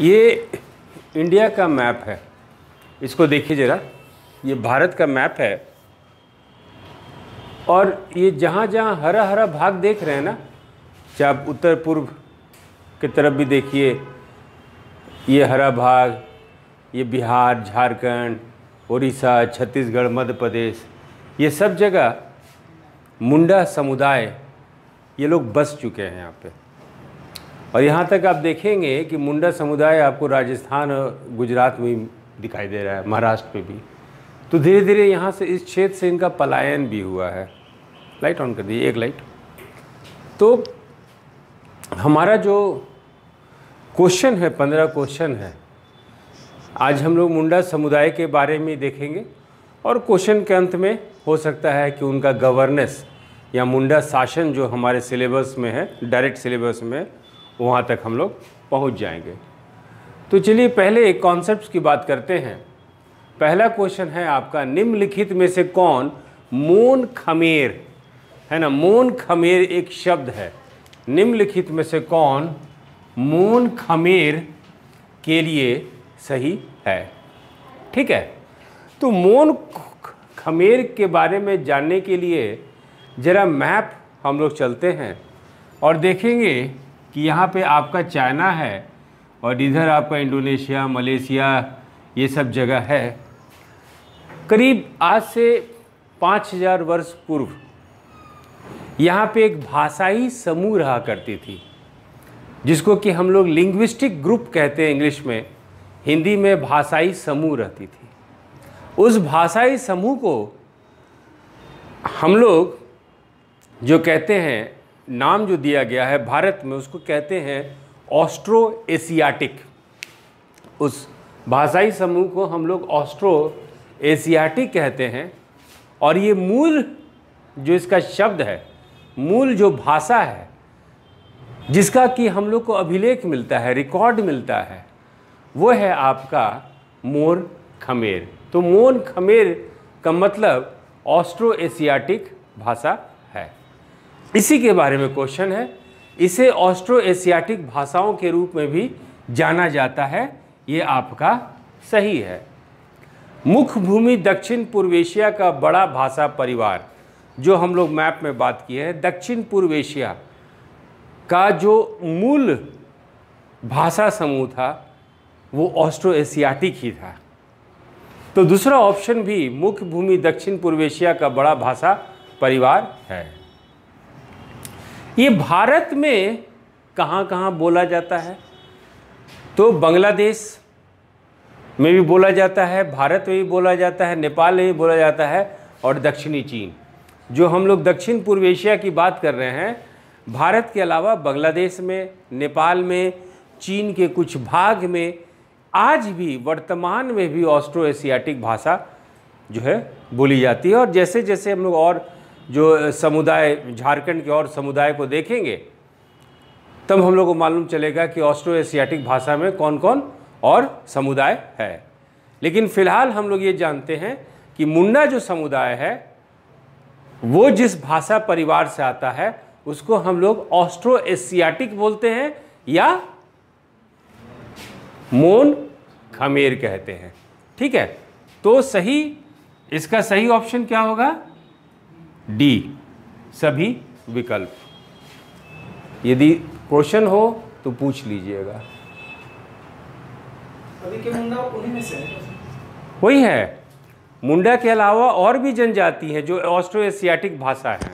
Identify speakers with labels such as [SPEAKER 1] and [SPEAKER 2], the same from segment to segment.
[SPEAKER 1] ये इंडिया का मैप है, इसको देखिए ज़रा। ये भारत का मैप है और ये जहाँ जहाँ हरा हरा भाग देख रहे हैं ना, चाहे आप उत्तर पूर्व की तरफ भी देखिए, ये हरा भाग, ये बिहार, झारखंड, उड़ीसा, छत्तीसगढ़, मध्य प्रदेश, ये सब जगह मुंडा समुदाय ये लोग बस चुके हैं यहाँ पे। और यहाँ तक आप देखेंगे कि मुंडा समुदाय आपको राजस्थान और गुजरात में दिखाई दे रहा है, महाराष्ट्र में भी। तो धीरे धीरे यहाँ से इस क्षेत्र से इनका पलायन भी हुआ है। लाइट ऑन कर दीजिए, एक लाइट। तो हमारा जो क्वेश्चन है, 15 क्वेश्चन है, आज हम लोग मुंडा समुदाय के बारे में देखेंगे। और क्वेश्चन के अंत में हो सकता है कि उनका गवर्नेंस या मुंडा शासन जो हमारे सिलेबस में है, डायरेक्ट सिलेबस में, वहाँ तक हम लोग पहुँच जाएंगे। तो चलिए पहले एक कॉन्सेप्ट की बात करते हैं। पहला क्वेश्चन है आपका, निम्नलिखित में से कौन मोन खमेर, है ना, मोन खमेर एक शब्द है, निम्नलिखित में से कौन मोन खमेर के लिए सही है? ठीक है, तो मोन खमेर के बारे में जानने के लिए ज़रा मैप हम लोग चलते हैं और देखेंगे कि यहाँ पे आपका चाइना है और इधर आपका इंडोनेशिया, मलेशिया, ये सब जगह है। करीब आज से 5000 वर्ष पूर्व यहाँ पे एक भाषाई समूह रहा करती थी, जिसको कि हम लोग लिंग्विस्टिक ग्रुप कहते हैं इंग्लिश में, हिंदी में भाषाई समूह रहती थी। उस भाषाई समूह को हम लोग जो कहते हैं, नाम जो दिया गया है भारत में, उसको कहते हैं ऑस्ट्रो एशियाटिक। उस भाषाई समूह को हम लोग ऑस्ट्रो एशियाटिक कहते हैं। और ये मूल जो इसका शब्द है, मूल जो भाषा है, जिसका कि हम लोग को अभिलेख मिलता है, रिकॉर्ड मिलता है, वो है आपका मोन खमेर। तो मोन खमेर का मतलब ऑस्ट्रो एशियाटिक भाषा है। इसी के बारे में क्वेश्चन है। इसे ऑस्ट्रो एशियाटिक भाषाओं के रूप में भी जाना जाता है, ये आपका सही है। मुख्य भूमि दक्षिण पूर्व एशिया का बड़ा भाषा परिवार, जो हम लोग मैप में बात किए हैं, दक्षिण पूर्व एशिया का जो मूल भाषा समूह था वो ऑस्ट्रो एशियाटिक ही था। तो दूसरा ऑप्शन भी मुख्य भूमि दक्षिण पूर्व एशिया का बड़ा भाषा परिवार है। ये भारत में कहाँ कहाँ बोला जाता है? तो बांग्लादेश में भी बोला जाता है, भारत में भी बोला जाता है, नेपाल में भी बोला जाता है, और दक्षिणी चीन। जो हम लोग दक्षिण पूर्व एशिया की बात कर रहे हैं, भारत के अलावा बांग्लादेश में, नेपाल में, चीन के कुछ भाग में आज भी वर्तमान में भी ऑस्ट्रो एशियाटिक भाषा जो है बोली जाती है। और जैसे जैसे हम लोग और जो समुदाय, झारखंड के और समुदाय को देखेंगे, तब हम लोग को मालूम चलेगा कि ऑस्ट्रो एशियाटिक भाषा में कौन कौन और समुदाय है। लेकिन फ़िलहाल हम लोग ये जानते हैं कि मुंडा जो समुदाय है वो जिस भाषा परिवार से आता है उसको हम लोग ऑस्ट्रो एशियाटिक बोलते हैं या मोन खमेर कहते हैं। ठीक है, तो सही, इसका सही ऑप्शन क्या होगा? डी, सभी विकल्प। यदि क्वेश्चन हो तो पूछ लीजिएगा।
[SPEAKER 2] अभी के मुंडा उन्हीं में से है?
[SPEAKER 1] वही है। मुंडा के अलावा और भी जनजाति हैं जो ऑस्ट्रो एशियाटिक भाषा है,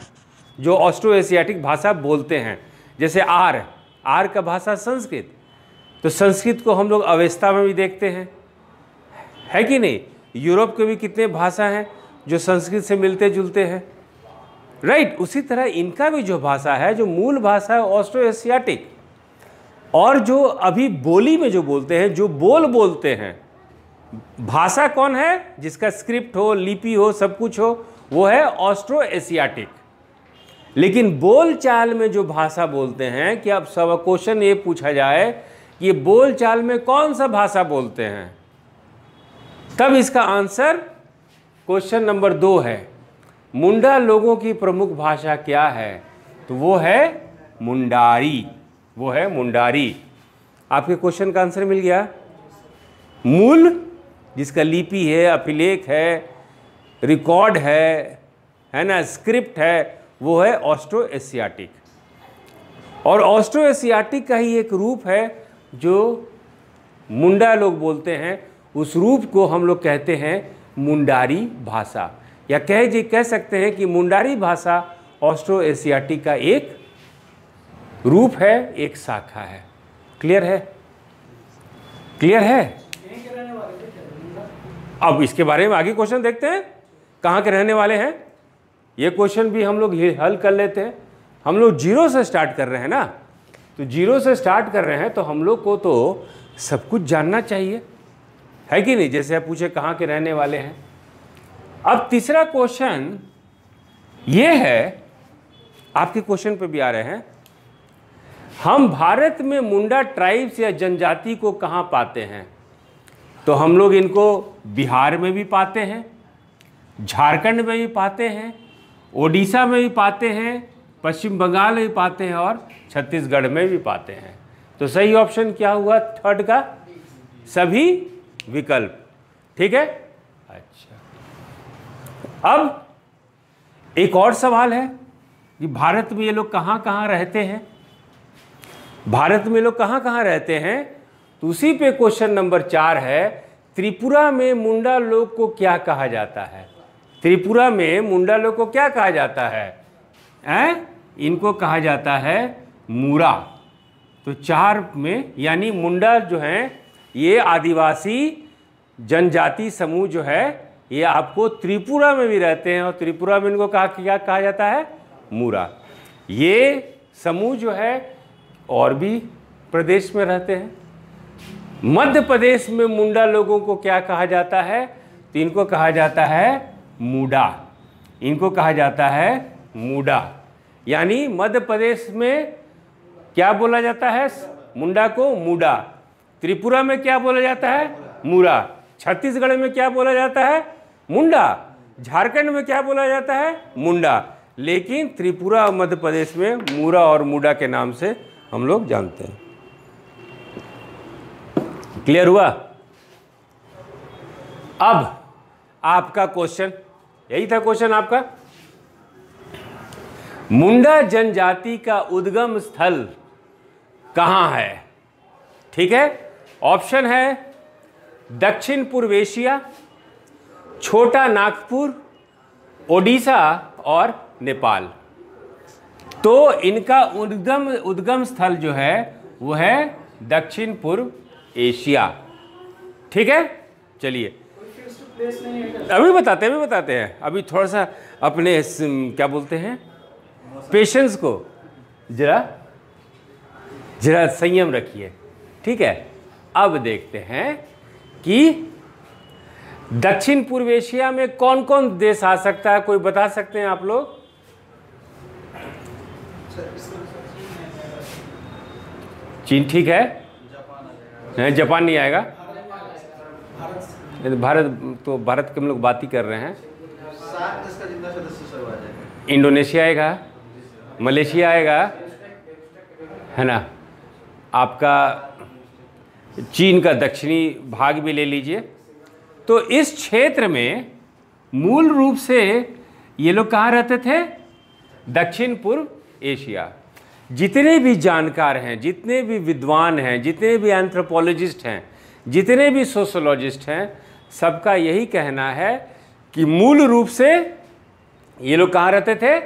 [SPEAKER 1] जो ऑस्ट्रो एशियाटिक भाषा बोलते हैं। जैसे आर का भाषा संस्कृत, तो संस्कृत को हम लोग अवेस्ता में भी देखते हैं, है कि नहीं? यूरोप के भी कितने भाषा हैं जो संस्कृत से मिलते जुलते हैं, राइट। उसी तरह इनका भी जो भाषा है, जो मूल भाषा है ऑस्ट्रो एशियाटिक, और जो अभी बोली में जो बोलते हैं, जो बोलते हैं, भाषा कौन है? जिसका स्क्रिप्ट हो, लिपि हो, सब कुछ हो, वो है ऑस्ट्रो एशियाटिक। लेकिन बोल चाल में जो भाषा बोलते हैं, कि अब सब क्वेश्चन ये पूछा जाए कि ये बोल चाल में कौन सा भाषा बोलते हैं, तब इसका आंसर क्वेश्चन नंबर 2 है। मुंडा लोगों की प्रमुख भाषा क्या है? तो वो है मुंडारी, वो है मुंडारी। आपके क्वेश्चन का आंसर मिल गया। मूल जिसका लिपि है, अभिलेख है, रिकॉर्ड है ना, स्क्रिप्ट है, वो है ऑस्ट्रो एशियाटिक। और ऑस्ट्रो एशियाटिक का ही एक रूप है जो मुंडा लोग बोलते हैं, उस रूप को हम लोग कहते हैं मुंडारी भाषा, या कह सकते हैं कि मुंडारी भाषा ऑस्ट्रो एशियाटिक का एक रूप है, एक शाखा है। क्लियर है? क्लियर है?
[SPEAKER 2] यहीं के रहने वाले थे क्या मुंडा?
[SPEAKER 1] अब इसके बारे में आगे क्वेश्चन देखते हैं, कहाँ के रहने वाले हैं। ये क्वेश्चन भी हम लोग हल कर लेते हैं। हम लोग जीरो से स्टार्ट कर रहे हैं ना, तो जीरो से स्टार्ट कर रहे हैं तो हम लोग को तो सब कुछ जानना चाहिए, है कि नहीं। जैसे आप पूछे कहाँ के रहने वाले हैं। अब तीसरा क्वेश्चन ये है, आपके क्वेश्चन पे भी आ रहे हैं, हम भारत में मुंडा ट्राइब्स या जनजाति को कहाँ पाते हैं। तो हम लोग इनको बिहार में भी पाते हैं, झारखंड में भी पाते हैं, ओडिशा में भी पाते हैं, पश्चिम बंगाल में भी पाते हैं और छत्तीसगढ़ में भी पाते हैं। तो सही ऑप्शन क्या हुआ? थर्ड का सभी विकल्प। ठीक है। अच्छा, अब एक और सवाल है कि भारत में ये लोग कहाँ कहाँ रहते हैं। भारत में लोग कहाँ कहाँ रहते हैं, तो उसी पे क्वेश्चन नंबर 4 है, त्रिपुरा में मुंडा लोग को क्या कहा जाता है। त्रिपुरा में मुंडा लोग को क्या कहा जाता है? इनको कहा जाता है मूरा। तो 4 में, यानी मुंडा जो हैं ये आदिवासी जनजाति समूह जो है ये आपको त्रिपुरा में भी रहते हैं, और त्रिपुरा में इनको क्या कहा जाता है? मूरा। ये समूह जो है और भी प्रदेश में रहते हैं। मध्य प्रदेश में मुंडा लोगों को क्या कहा जाता है? तो इनको कहा जाता है मूडा। इनको कहा जाता है मूडा। यानी मध्य प्रदेश में क्या बोला जाता है? मुंडा को मूडा। त्रिपुरा में क्या बोला जाता है? मूरा। छत्तीसगढ़ में क्या बोला जाता है? मुंडा। झारखंड में क्या बोला जाता है? मुंडा। लेकिन त्रिपुरा और मध्य प्रदेश में मूरा और मूडा के नाम से हम लोग जानते हैं। क्लियर हुआ? अब आपका क्वेश्चन यही था, क्वेश्चन आपका, मुंडा जनजाति का उद्गम स्थल कहाँ है। ठीक है, ऑप्शन है दक्षिण पूर्व एशिया, छोटा नागपुर, ओडिशा और नेपाल। तो इनका उद्गम स्थल जो है वो है दक्षिण पूर्व एशिया। ठीक है, चलिए अभी बताते हैं। अभी थोड़ा सा अपने क्या बोलते हैं, पेशेंस को जरा संयम रखिए। ठीक है, अब देखते हैं कि दक्षिण पूर्व एशिया में कौन कौन देश आ सकता है, कोई बता सकते हैं आप लोग? चीन ठीक है, जापान नहीं आएगा। भारत तो भारत के हम लोग बात ही कर रहे हैं। इंडोनेशिया आएगा, मलेशिया आएगा, है ना, आपका चीन का दक्षिणी भाग भी ले लीजिए। तो इस क्षेत्र में मूल रूप से ये लोग कहाँ रहते थे? दक्षिण पूर्व एशिया। जितने भी जानकार हैं, जितने भी विद्वान हैं, जितने भी एंथ्रोपोलॉजिस्ट हैं, जितने भी सोशोलॉजिस्ट हैं, सबका यही कहना है कि मूल रूप से ये लोग कहाँ रहते थे?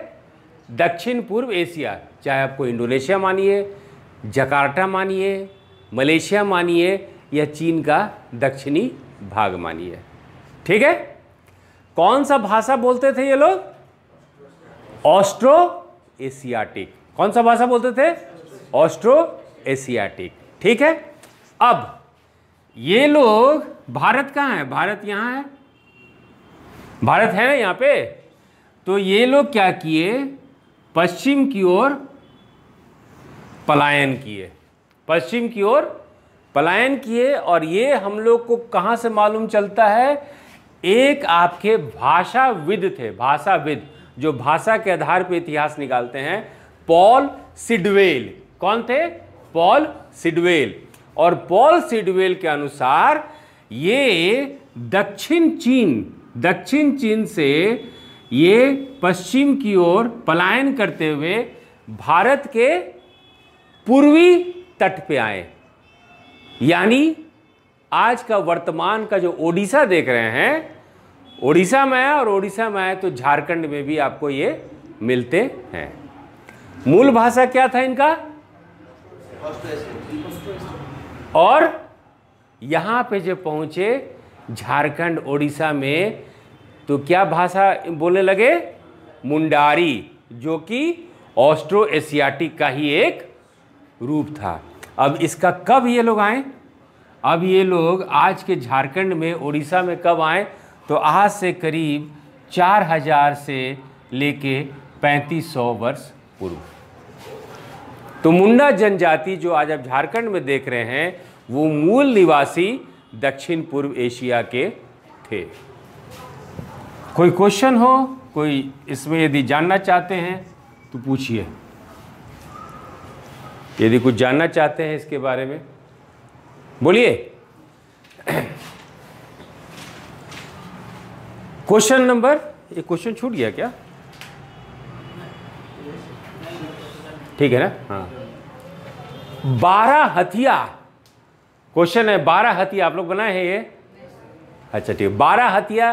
[SPEAKER 1] दक्षिण पूर्व एशिया। चाहे आपको इंडोनेशिया मानिए, जकार्ता मानिए, मलेशिया मानिए, या चीन का दक्षिणी भाग मानिए। ठीक है, कौन सा भाषा बोलते थे ये लोग? Austro Asiatic. कौन सा भाषा बोलते थे? Austro Asiatic. ठीक है, अब ये लोग, भारत कहाँ है? भारत यहाँ है, भारत है ना यहाँ पे। तो ये लोग क्या किए? पश्चिम की ओर पलायन किए, पश्चिम की ओर पलायन किए। और ये हम लोग को कहाँ से मालूम चलता है? एक आपके भाषाविद थे, भाषाविद जो भाषा के आधार पर इतिहास निकालते हैं, पॉल सिडवेल। कौन थे? Paul Sidwell. और पॉल सिडवेल के अनुसार ये दक्षिण चीन से ये पश्चिम की ओर पलायन करते हुए भारत के पूर्वी तट पे आए। यानी आज का वर्तमान का जो ओडिशा देख रहे हैं, ओडिशा में है, और ओडिशा में है तो झारखंड में भी आपको ये मिलते हैं। मूल भाषा क्या था इनका? और यहां पे जब पहुंचे झारखंड ओडिशा में तो क्या भाषा बोलने लगे? मुंडारी, जो कि ऑस्ट्रो एशियाटिक का ही एक रूप था। अब इसका कब ये लोग आए? अब ये लोग आज के झारखंड में ओडिशा में कब आए? तो आज से करीब 4000 से लेके 3500 वर्ष पूर्व। तो मुंडा जनजाति जो आज आप झारखंड में देख रहे हैं वो मूल निवासी दक्षिण पूर्व एशिया के थे। कोई क्वेश्चन हो, कोई इसमें यदि जानना चाहते हैं तो पूछिए। यदि कुछ जानना चाहते हैं इसके बारे में बोलिए। क्वेश्चन नंबर, ये क्वेश्चन छूट गया क्या? ठीक है ना? हाँ, 12 हथिया क्वेश्चन है। 12 हथिया आप लोग बनाए हैं ये? अच्छा ठीक। 12 हथिया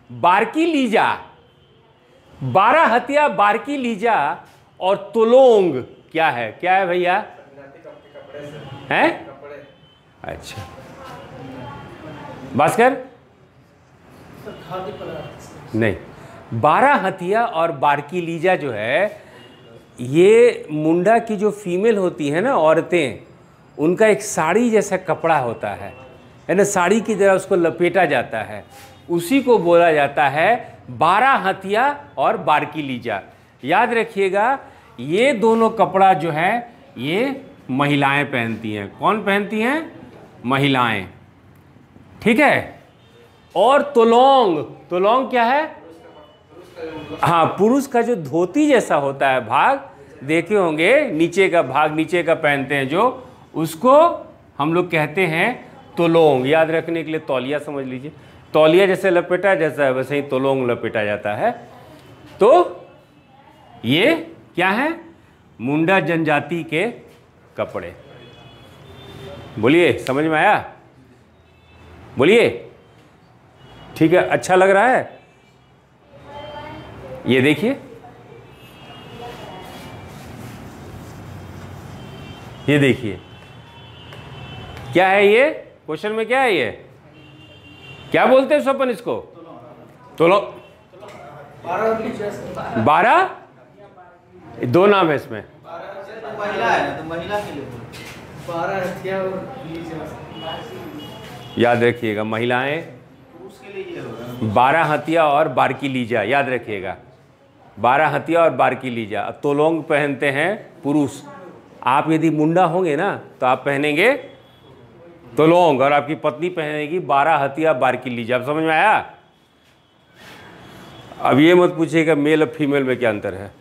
[SPEAKER 1] बारकी लीजा, 12 हथिया बारकी लीजा और तुलोंग क्या है? क्या है भैया? हैं? अच्छा भास्कर नहीं, 12 हथिया और बारकी लीजा जो है ये मुंडा की जो फीमेल होती है ना, औरतें, उनका एक साड़ी जैसा कपड़ा होता है ना, साड़ी की तरह उसको लपेटा जाता है, उसी को बोला जाता है 12 हथिया और बारकी लीजा। याद रखिएगा ये दोनों कपड़ा जो है ये महिलाएं पहनती हैं। कौन पहनती हैं? महिलाएं, ठीक है। और तुलोंग, तुलोंग क्या है? हाँ, पुरुष का जो धोती जैसा होता है भाग, देखे होंगे नीचे का भाग, नीचे का पहनते हैं जो, उसको हम लोग कहते हैं तुलोंग। याद रखने के लिए तौलिया समझ लीजिए, तौलिया जैसे लपेटा जैसा है वैसे ही तुलोंग लपेटा जाता है। तो ये क्या है? मुंडा जनजाति के कपड़े। बोलिए, समझ में आया? बोलिए, ठीक है, अच्छा लग रहा है? ये देखिए, ये देखिए क्या है ये? क्वेश्चन में क्या है ये? क्या बोलते हैं स्वपन इसको? तुलो 12 दो नाम है इसमें।
[SPEAKER 2] महिला है तो महिला के लिए 12 हथिया और लीजा।
[SPEAKER 1] याद रखिएगा, महिलाएं 12 हथिया और बारकी लीजा, याद रखिएगा 12 हथिया और बारकी लीजा। अब तोलोंग पहनते हैं पुरुष। आप यदि मुंडा होंगे ना तो आप पहनेंगे तोलोंग और आपकी पत्नी पहनेगी 12 हथिया बारकी लीजा। अब समझ में आया? अब ये मत पूछिएगा मेल और फीमेल में क्या अंतर है,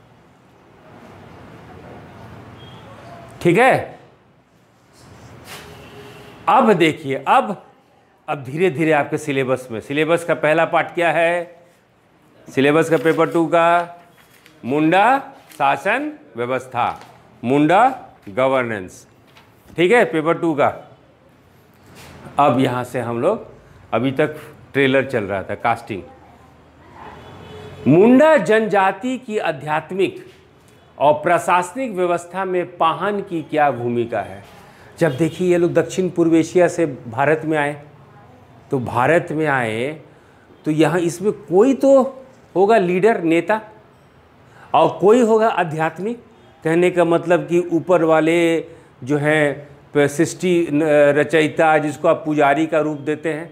[SPEAKER 1] ठीक है। अब देखिए, अब धीरे धीरे आपके सिलेबस में, सिलेबस का पहला पार्ट क्या है? सिलेबस का पेपर 2 का मुंडा शासन व्यवस्था, मुंडा गवर्नेंस, ठीक है, पेपर 2 का। अब यहाँ से हम लोग, अभी तक ट्रेलर चल रहा था, कास्टिंग। मुंडा जनजाति की आध्यात्मिक और प्रशासनिक व्यवस्था में पाहन की क्या भूमिका है? जब देखिए ये लोग दक्षिण पूर्व एशिया से भारत में आए, तो भारत में आए तो यहाँ इसमें कोई तो होगा लीडर, नेता, और कोई होगा आध्यात्मिक। कहने का मतलब कि ऊपर वाले जो हैं सृष्टि रचयिता, जिसको आप पुजारी का रूप देते हैं,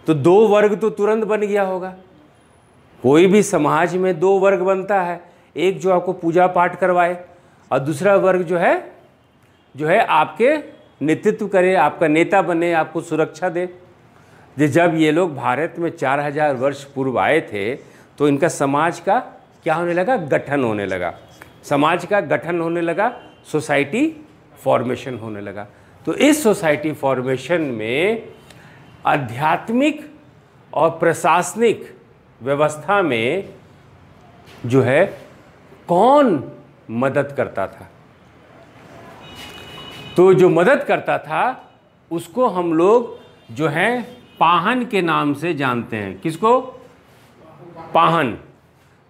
[SPEAKER 1] तो 2 वर्ग तो तुरंत बन गया होगा। कोई भी समाज में 2 वर्ग बनता है, एक जो आपको पूजा पाठ करवाए और दूसरा वर्ग जो है आपके नेतृत्व करे, आपका नेता बने, आपको सुरक्षा दे। जब ये लोग भारत में 4000 वर्ष पूर्व आए थे तो इनका समाज का क्या होने लगा? गठन होने लगा। समाज का गठन होने लगा, सोसाइटी फॉर्मेशन होने लगा। तो इस सोसाइटी फॉर्मेशन में आध्यात्मिक और प्रशासनिक व्यवस्था में जो है कौन मदद करता था? तो जो मदद करता था उसको हम लोग जो है पाहन के नाम से जानते हैं। किसको? पाहन।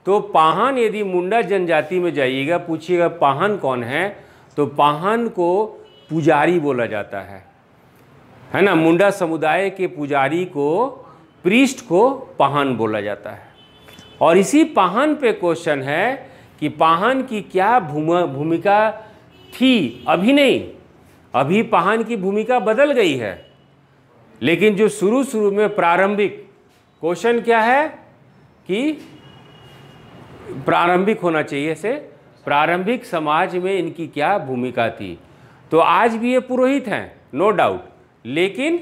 [SPEAKER 1] तो पाहन, यदि मुंडा जनजाति में जाइएगा, पूछिएगा पाहन कौन है, तो पाहन को पुजारी बोला जाता है ना। मुंडा समुदाय के पुजारी को, प्रीस्ट को पाहन बोला जाता है। और इसी पाहन पे क्वेश्चन है कि पाहन की क्या भूमिका थी? अभी नहीं, अभी पाहन की भूमिका बदल गई है, लेकिन जो शुरू में प्रारंभिक क्वेश्चन क्या है कि प्रारंभिक होना चाहिए से, प्रारंभिक समाज में इनकी क्या भूमिका थी। तो आज भी ये पुरोहित हैं, नो डाउट, लेकिन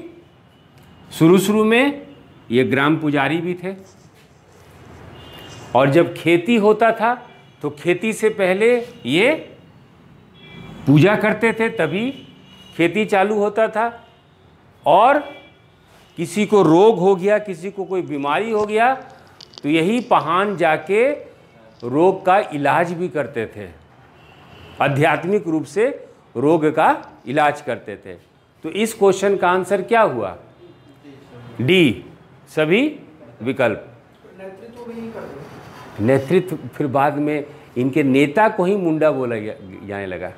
[SPEAKER 1] शुरू में ये ग्राम पुजारी भी थे। और जब खेती होता था तो खेती से पहले ये पूजा करते थे, तभी खेती चालू होता था। और किसी को रोग हो गया, किसी को कोई बीमारी हो गया, तो यही पाहन जाके रोग का इलाज भी करते थे, आध्यात्मिक रूप से रोग का इलाज करते थे। तो इस क्वेश्चन का आंसर क्या हुआ? डी, सभी विकल्प। नेतृत्व फिर बाद में इनके नेता को ही मुंडा बोला जाने लगा।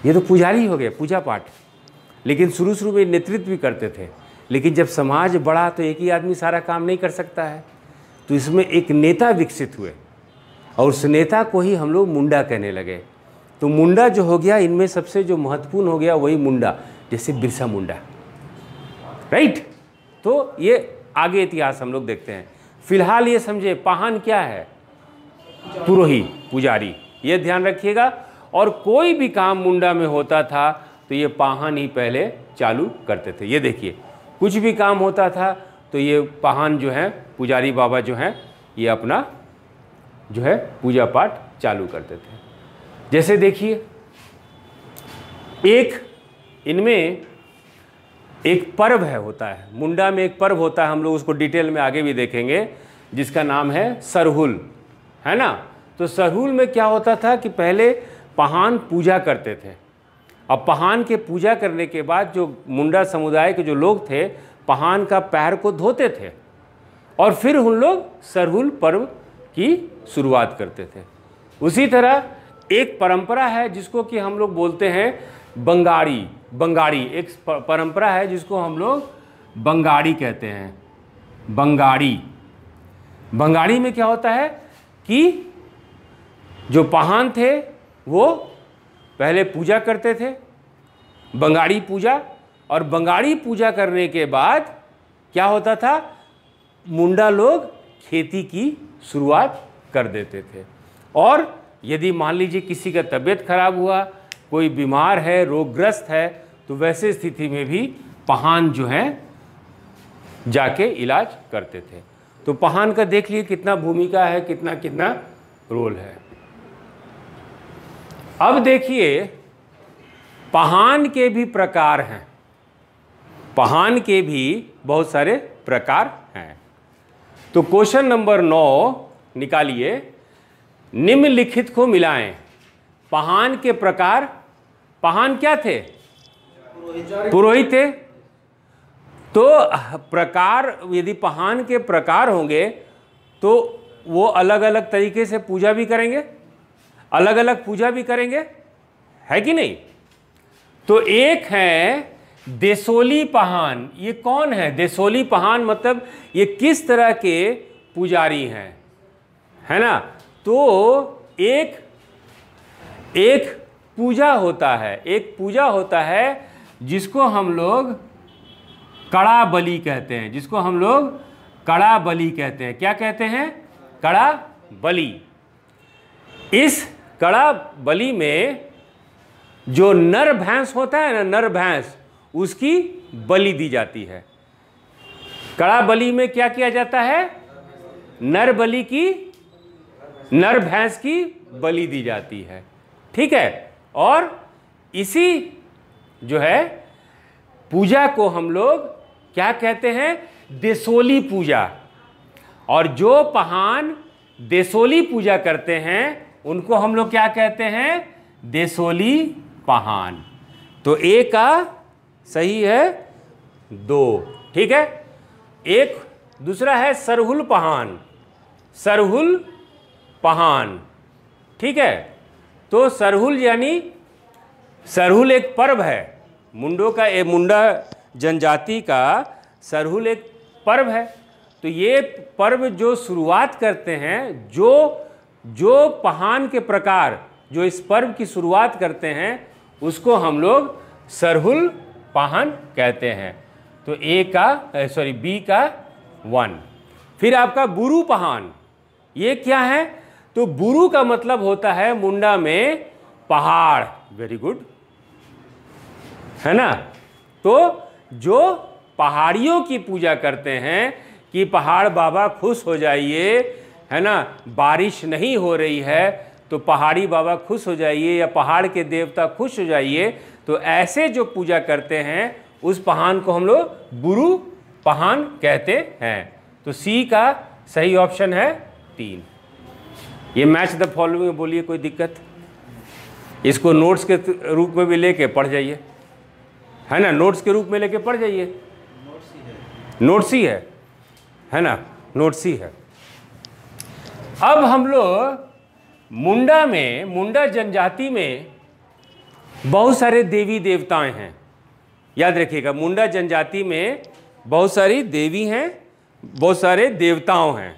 [SPEAKER 1] ये तो पुजारी हो गया, पूजा पाठ, लेकिन शुरू में नेतृत्व भी करते थे। लेकिन जब समाज बढ़ा तो एक ही आदमी सारा काम नहीं कर सकता है, तो इसमें एक नेता विकसित हुए और उस नेता को ही हम लोग मुंडा कहने लगे। तो मुंडा जो हो गया, इनमें सबसे जो महत्वपूर्ण हो गया वही मुंडा, जैसे बिरसा मुंडा, राइट। तो ये आगे इतिहास हम लोग देखते हैं। फिलहाल ये समझे पाहन क्या है? पुरोहित, पुजारी, ये ध्यान रखिएगा। और कोई भी काम मुंडा में होता था तो ये पाहन ही पहले चालू करते थे। ये देखिए, कुछ भी काम होता था तो ये पाहन जो है, पुजारी बाबा जो हैं, ये अपना जो है पूजा पाठ चालू करते थे। जैसे देखिए, एक इनमें एक पर्व है, होता है मुंडा में एक पर्व होता है, हम लोग उसको डिटेल में आगे भी देखेंगे, जिसका नाम है सरहुल, है ना। तो सरहुल में क्या होता था कि पहले पाहन पूजा करते थे। अब पाहन के पूजा करने के बाद जो मुंडा समुदाय के जो लोग थे, पाहन का पैर को धोते थे और फिर उन लोग सरहुल पर्व की शुरुआत करते थे। उसी तरह एक परंपरा है जिसको कि हम लोग बोलते हैं बंगाड़ी, एक परंपरा है जिसको हम लोग बंगाड़ी कहते हैं। बंगाड़ी में क्या होता है कि जो पाहन थे वो पहले पूजा करते थे, बंगाड़ी पूजा, और बंगाड़ी पूजा करने के बाद क्या होता था, मुंडा लोग खेती की शुरुआत कर देते थे। और यदि मान लीजिए किसी का तबीयत खराब हुआ, कोई बीमार है, रोगग्रस्त है, तो वैसे स्थिति में भी पाहन जो है जाके इलाज करते थे। तो पाहन का देख लिए कितना भूमिका है, कितना रोल है। अब देखिए, पाहन के भी प्रकार हैं, पाहन के भी बहुत सारे प्रकार हैं। तो क्वेश्चन नंबर 9 निकालिए, निम्नलिखित को मिलाएं। पाहन के प्रकार, पाहन क्या थे? पुरोहित थे। तो प्रकार, यदि पाहन के प्रकार होंगे तो वो अलग अलग तरीके से पूजा भी करेंगे, अलग अलग पूजा भी करेंगे, है कि नहीं। तो एक है देसोली पाहन। ये कौन है देसोली पाहन? मतलब ये किस तरह के पुजारी हैं, है ना। तो एक पूजा होता है, एक पूजा होता है जिसको हम लोग कड़ा बलि कहते हैं, जिसको हम लोग कड़ा बलि कहते हैं। क्या कहते हैं? कड़ा बलि। इस कड़ा बलि में जो नर भैंस होता है ना, नर भैंस, उसकी बलि दी जाती है। कड़ा बलि में क्या किया जाता है? नर भैंस की बलि दी जाती है, ठीक है। और इसी जो है पूजा को हम लोग क्या कहते हैं? देसोली पूजा। और जो पहान देसोली पूजा करते हैं उनको हम लोग क्या कहते हैं? देसोली पहान। तो ए का सही है 2, ठीक है। एक दूसरा है सरहुल पहान, सरहुल पहान, ठीक है। तो सरहुल यानी सरहुल एक पर्व है, मुंडों का, मुंडा जनजाति का सरहुल एक पर्व है। तो ये पर्व जो शुरुआत करते हैं, जो पहान के प्रकार जो इस पर्व की शुरुआत करते हैं उसको हम लोग सरहुल पहान कहते हैं। तो बी का 1। फिर आपका बुरु पहान, ये क्या है? तो बुरु का मतलब होता है मुंडा में पहाड़। वेरी गुड, है ना। तो जो पहाड़ियों की पूजा करते हैं कि पहाड़ बाबा खुश हो जाइए, है ना, बारिश नहीं हो रही है तो पहाड़ी बाबा खुश हो जाइए, या पहाड़ के देवता खुश हो जाइए, तो ऐसे जो पूजा करते हैं उस पहान को हम लोग बुरु पहान कहते हैं। तो सी का सही ऑप्शन है 3। ये मैच द फॉलोइंग बोलिए, कोई दिक्कत? इसको नोट्स के रूप में भी लेके पढ़ जाइए, है ना, नोट्स के रूप में लेके पढ़ जाइए। नोट्स ही है ना, नोट्स ही है। अब हम लोग मुंडा जनजाति में बहुत सारे देवी देवताएं हैं। याद रखिएगा, मुंडा जनजाति में बहुत सारी देवी हैं, बहुत सारे देवताओं हैं।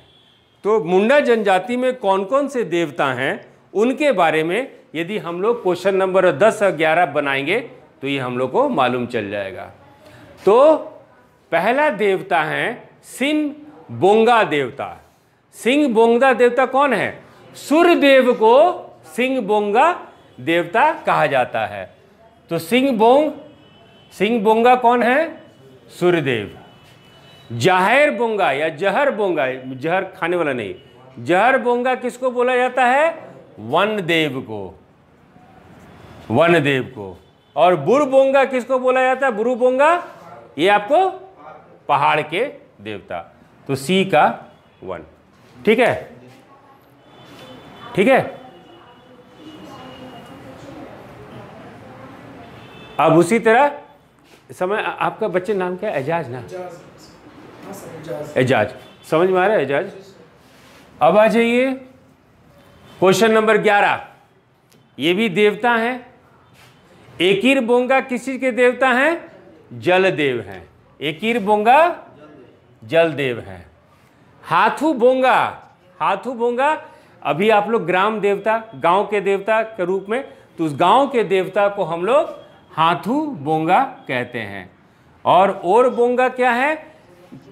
[SPEAKER 1] तो मुंडा जनजाति में कौन कौन से देवता हैं उनके बारे में यदि हम लोग क्वेश्चन नंबर 10 और 11 बनाएंगे तो ये हम लोग को मालूम चल जाएगा। तो पहला देवता है सिंह बोंगा देवता। सिंह बोंगा देवता कौन है? सूर्यदेव को सिंह बोंगा देवता कहा जाता है। तो सिंह बोंगा कौन है? सूर्यदेव। जाहिर बोंगा या जहर बोंगा, जहर खाने वाला नहीं, जहर बोंगा किसको बोला जाता है? वन देव को। और बुर बोंगा किसको बोला जाता है? बुरु बोंगा, ये आपको पहाड़ के देवता। तो सी का 1, ठीक है, ठीक है। अब उसी तरह समय, आपका बच्चे नाम क्या है? एजाज ना? एजाज, समझ में आ रहा है एजाज? अब आ जाइए क्वेश्चन नंबर 11। ये भी देवता हैं। एकीर बोंगा किसी के देवता हैं? जल देव हैं। एकीर बोंगा जल देव हैं। हाथू बोंगा अभी आप लोग ग्राम देवता, गांव के देवता के रूप में, तो उस गांव के देवता को हम लोग हाथू बोंगा कहते हैं। और बोंगा क्या है?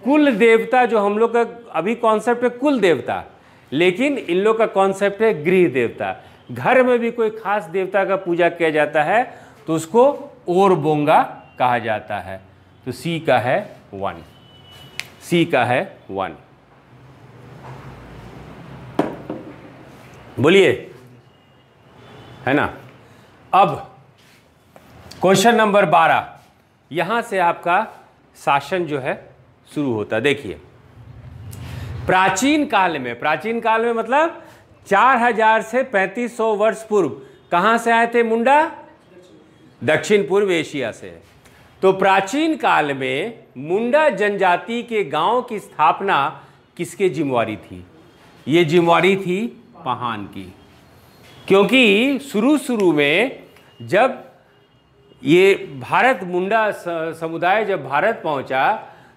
[SPEAKER 1] कुल देवता, जो हम लोग का अभी कॉन्सेप्ट है कुल देवता, लेकिन इन लोग का कॉन्सेप्ट है गृह देवता। घर में भी कोई खास देवता का पूजा किया जाता है तो उसको और बोंगा कहा जाता है। तो सी का है 1, सी का है 1। बोलिए, है ना। अब क्वेश्चन नंबर 12, यहां से आपका शासन जो है शुरू होता। देखिए, प्राचीन काल में मतलब 4000 से 3500 वर्ष पूर्व कहां से आए थे मुंडा? दक्षिण पूर्व एशिया से। तो प्राचीन काल में मुंडा जनजाति के गांव की स्थापना किसके जिम्मेवारी थी? ये जिम्मेवारी थी पहान की। क्योंकि शुरू में जब ये भारत, मुंडा समुदाय जब भारत पहुंचा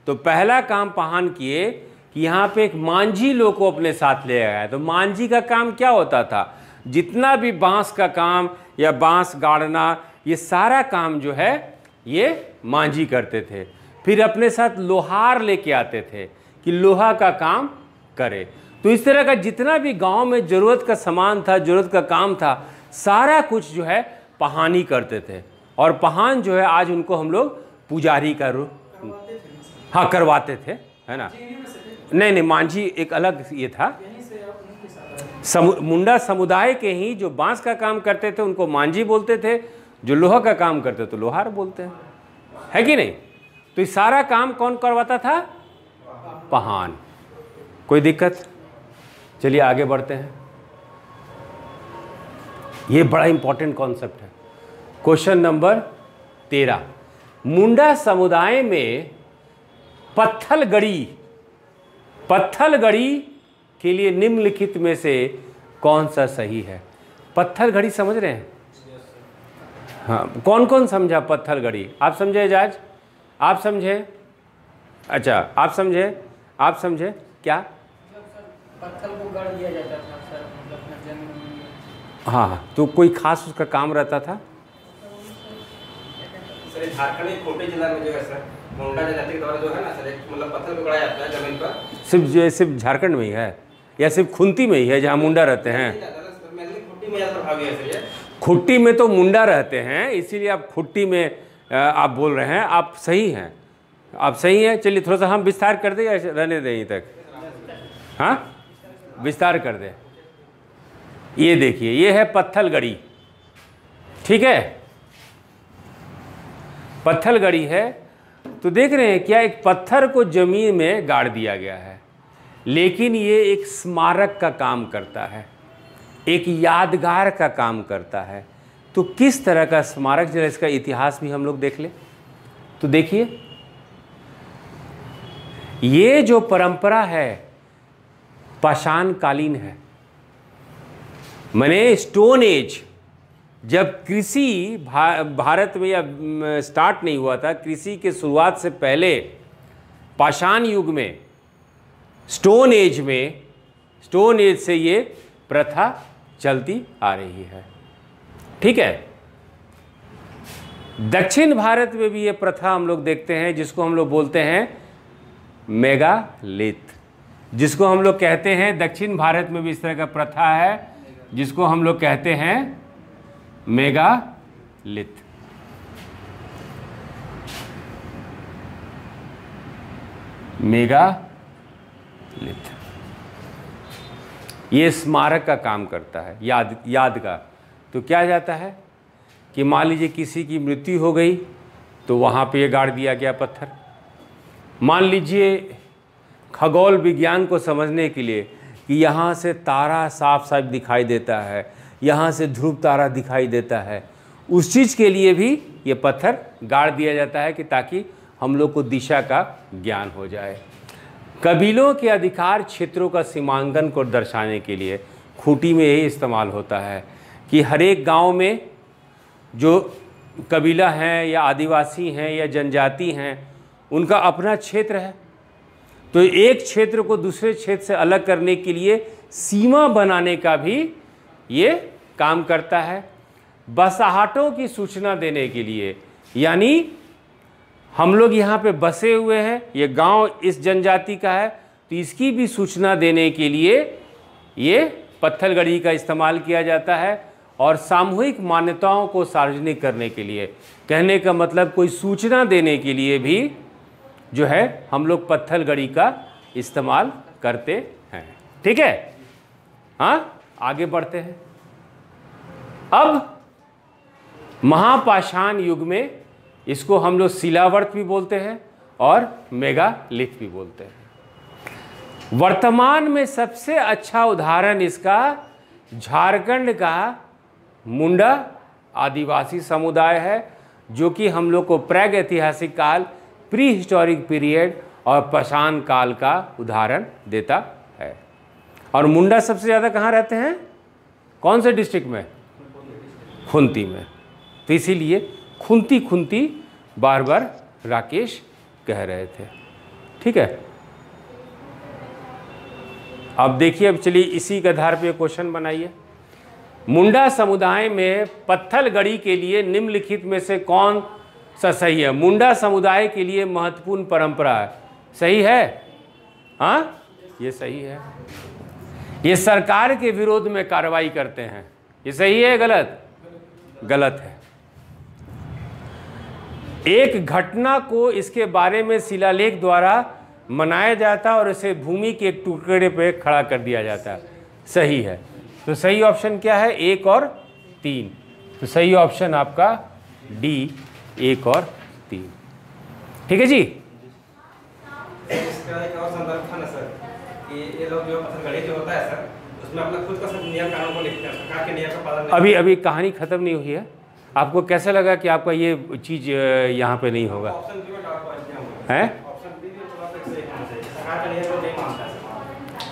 [SPEAKER 1] तो पहला काम पहान किए कि यहाँ पे एक मांझी लोग को अपने साथ ले आया। तो मांझी का काम क्या होता था? जितना भी बांस का काम या बांस गाड़ना, ये सारा काम जो है ये मांझी करते थे। फिर अपने साथ लोहार लेके आते थे कि लोहा का काम करे। तो इस तरह का जितना भी गांव में ज़रूरत का सामान था, ज़रूरत का काम था, सारा कुछ जो है पहानी करते थे। और पहान जो है आज उनको हम लोग पुजारी का रूप, हाँ, करवाते थे, है ना। नहीं, मांझी एक अलग ये था। मुंडा समुदाय के ही जो बांस का काम करते थे उनको मांझी बोलते थे। जो लोहा का काम करते तो लोहार बोलते हैं, है कि नहीं। तो ये सारा काम कौन करवाता था? पहान। कोई दिक्कत? चलिए आगे बढ़ते हैं। ये बड़ा इंपॉर्टेंट कॉन्सेप्ट है। क्वेश्चन नंबर 13, मुंडा समुदाय में पत्थलगड़ी के लिए निम्नलिखित में से कौन सा सही है? पत्थलगड़ी समझ रहे हैं? हाँ, कौन कौन समझा पत्थलगड़ी? आप समझे एजाज? आप समझे? अच्छा, आप समझे क्या?
[SPEAKER 2] पत्थर को गढ़ दिया जाता था सर, मतलब जमीन में।
[SPEAKER 1] हाँ, तो कोई खास उसका काम रहता था?
[SPEAKER 3] सर झारखंड एक छोटे जिला में जो है सर, मुंडा जनजाति के द्वारा जो है ना सर, एक मतलब पत्थर को गढ़ा जाता है जमीन पर।
[SPEAKER 1] सिर्फ झारखंड में ही है या सिर्फ खुंती में ही है जहाँ मुंडा रहते हैं?
[SPEAKER 3] खुट्टी में ज़्यादा प्रभावी है सर ये।
[SPEAKER 1] खुट्टी में तो मुंडा रहते हैं, इसीलिए आप खुट्टी में आप बोल रहे हैं। आप सही हैं, आप सही हैं। चलिए थोड़ा सा हम विस्तार कर दें या रहने दें यहीं तक? हाँ, विस्तार कर दें। ये देखिए, ये है पत्थलगड़ी, ठीक है, पत्थलगड़ी है। तो देख रहे हैं क्या, एक पत्थर को जमीन में गाड़ दिया गया है, लेकिन ये एक स्मारक का काम करता है, एक यादगार का काम करता है। तो किस तरह का स्मारक, जरा इसका इतिहास भी हम लोग देख लें। तो देखिए, ये जो परंपरा है पाषाण कालीन है, माने स्टोन एज। जब कृषि भारत में या स्टार्ट नहीं हुआ था, कृषि के शुरुआत से पहले पाषाण युग में, स्टोन एज से ये प्रथा चलती आ रही है, ठीक है। दक्षिण भारत में भी ये प्रथा हम लोग देखते हैं, जिसको हम लोग बोलते हैं मेगालिथ, जिसको हम लोग कहते हैं, दक्षिण भारत में भी इस तरह का प्रथा है जिसको हम लोग कहते हैं मेगालिथ। ये स्मारक का काम करता है, याद का। तो क्या जाता है कि मान लीजिए किसी की मृत्यु हो गई तो वहाँ पे ये गाड़ दिया गया पत्थर। मान लीजिए खगोल विज्ञान को समझने के लिए कि यहाँ से तारा साफ साफ दिखाई देता है, यहाँ से ध्रुव तारा दिखाई देता है, उस चीज़ के लिए भी ये पत्थर गाड़ दिया जाता है कि ताकि हम लोग को दिशा का ज्ञान हो जाए। कबीलों के अधिकार क्षेत्रों का सीमांकन को दर्शाने के लिए खूंटी में यही इस्तेमाल होता है कि हर एक गांव में जो कबीला हैं या आदिवासी हैं या जनजाति हैं, उनका अपना क्षेत्र है। तो एक क्षेत्र को दूसरे क्षेत्र से अलग करने के लिए सीमा बनाने का भी ये काम करता है। बसाहटों की सूचना देने के लिए, यानी हम लोग यहाँ पे बसे हुए हैं, ये गांव इस जनजाति का है, तो इसकी भी सूचना देने के लिए ये पत्थलगड़ी का इस्तेमाल किया जाता है। और सामूहिक मान्यताओं को सार्वजनिक करने के लिए, कहने का मतलब कोई सूचना देने के लिए भी जो है हम लोग पत्थलगड़ी का इस्तेमाल करते हैं, ठीक है। हाँ, आगे बढ़ते हैं। अब महापाषाण युग में इसको हम लोग शिलावर्त भी बोलते हैं और मेगालिथ भी बोलते हैं। वर्तमान में सबसे अच्छा उदाहरण इसका झारखंड का मुंडा आदिवासी समुदाय है, जो कि हम लोग को प्राग ऐतिहासिक काल, प्री हिस्टोरिक पीरियड और पाषाण काल का उदाहरण देता है। और मुंडा सबसे ज़्यादा कहाँ रहते हैं? कौन से डिस्ट्रिक्ट में? खुंती में। तो इसीलिए खुंती बार बार राकेश कह रहे थे, ठीक है। अब देखिए, अब चलिए इसी के आधार पे क्वेश्चन बनाइए। मुंडा समुदाय में पत्थलगड़ी के लिए निम्नलिखित में से कौन सा सही है? मुंडा समुदाय के लिए महत्वपूर्ण परंपरा है, सही है? हाँ, ये सही है। ये सरकार के विरोध में कार्रवाई करते हैं, ये सही है गलत? गलत है। एक घटना को इसके बारे में शिलालेख द्वारा मनाया जाता है और इसे भूमि के एक टुकड़े पे खड़ा कर दिया जाता है, सही है। तो सही ऑप्शन क्या है? 1 और 3। तो सही ऑप्शन आपका डी 1 और 3। ठीक है जी।
[SPEAKER 3] इसका एक और संदर्भ था ना सर कि ये लोग जो पत्थलगड़ी जो होता है सर, उसमें अपना खुद का सब नियम कानून को लिखते हैं, सरकार के नियम का पालन नहीं
[SPEAKER 1] अभी कहानी ख़त्म नहीं हुई है। आपको कैसा लगा कि आपका ये चीज़ यहाँ पे नहीं होगा?
[SPEAKER 3] ऑप्शन बी में डाउट पॉइंट हुआ
[SPEAKER 1] हैं?
[SPEAKER 3] ऑप्शन बी भी थोड़ा सा सही होना चाहिए, सरकार का नियम को नहीं मानता है।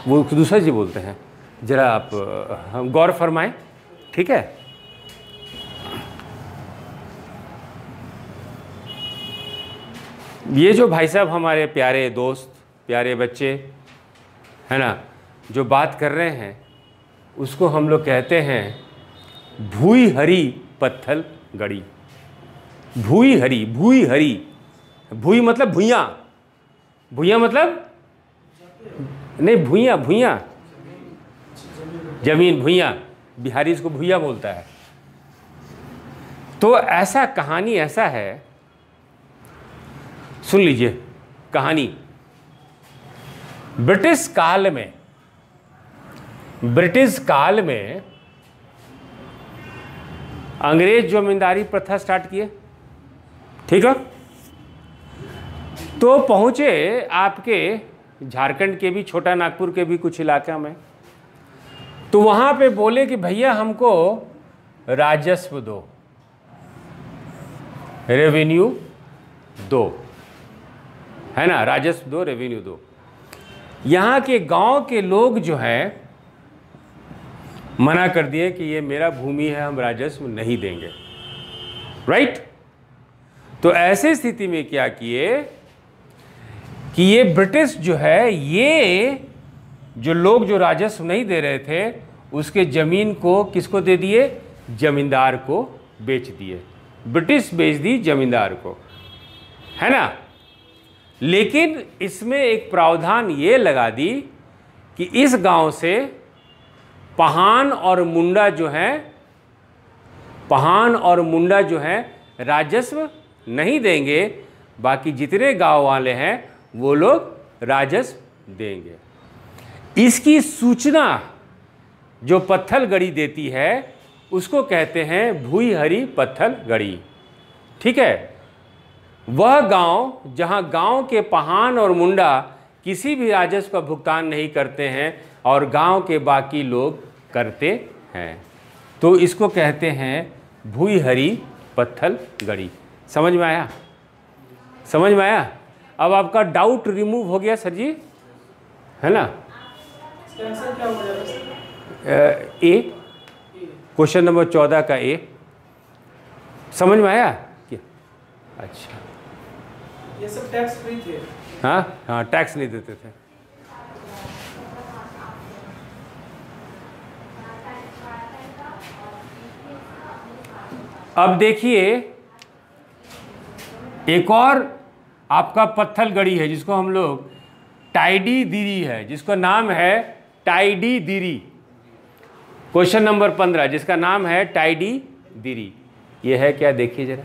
[SPEAKER 1] वो दूसरा जी बोलते हैं, ज़रा आप हम गौर फरमाएं। ठीक है, ये जो भाई साहब हमारे प्यारे दोस्त, प्यारे बच्चे है ना, जो बात कर रहे हैं उसको हम लोग कहते हैं भूई हरी पत्थल गड़ी। भूई हरी, भूई हरी, भूई मतलब भुइयाँ, भुइयाँ मतलब नहीं, भुइयाँ, भुइयाँ जमीन, भुइयाँ, बिहारी इसको भुइयाँ बोलता है। तो ऐसा कहानी ऐसा है, सुन लीजिए कहानी। ब्रिटिश काल में अंग्रेज जमींदारी प्रथा स्टार्ट किए। ठीक है, तो पहुंचे आपके झारखंड के भी, छोटा नागपुर के भी कुछ इलाका में। तो वहां पे बोले कि भैया हमको राजस्व दो, रेवेन्यू दो, है ना, राजस्व दो, रेवेन्यू दो। यहाँ के गांव के लोग जो हैं मना कर दिए कि ये मेरा भूमि है, हम राजस्व नहीं देंगे। राइट? तो ऐसे स्थिति में क्या किए कि ये ब्रिटिश जो है, ये जो लोग जो राजस्व नहीं दे रहे थे उसके ज़मीन को किसको दे दिए? जमींदार को बेच दिए। ब्रिटिश बेच दी जमींदार को, है ना। लेकिन इसमें एक प्रावधान ये लगा दी कि इस गांव से पहान और मुंडा जो हैं, पहान और मुंडा जो हैं राजस्व नहीं देंगे, बाकी जितने गांव वाले हैं वो लोग राजस्व देंगे। इसकी सूचना जो पत्थलगड़ी देती है उसको कहते हैं भूई हरी पत्थलगड़ी। ठीक है, वह गांव जहां गांव के पहान और मुंडा किसी भी राजस्व का भुगतान नहीं करते हैं और गांव के बाकी लोग करते हैं, तो इसको कहते हैं भूई हरी पत्थलगड़ी। समझ में आया? समझ में आया? अब आपका डाउट रिमूव हो गया सर जी, है ना।
[SPEAKER 2] आंसर क्या हो जाएगा सर?
[SPEAKER 1] ए, क्वेश्चन नंबर 14 का ए। समझ में आया क्या? अच्छा,
[SPEAKER 2] ये सब टैक्स फ्री थे।
[SPEAKER 1] हाँ हाँ, टैक्स नहीं देते थे। अब देखिए एक और आपका पत्थलगड़ी है जिसको हम लोग टाइडी दिरी है, जिसका नाम है टाइडी दिरी। क्वेश्चन नंबर 15 जिसका नाम है टाइडी दिरी। ये है क्या? देखिए जरा।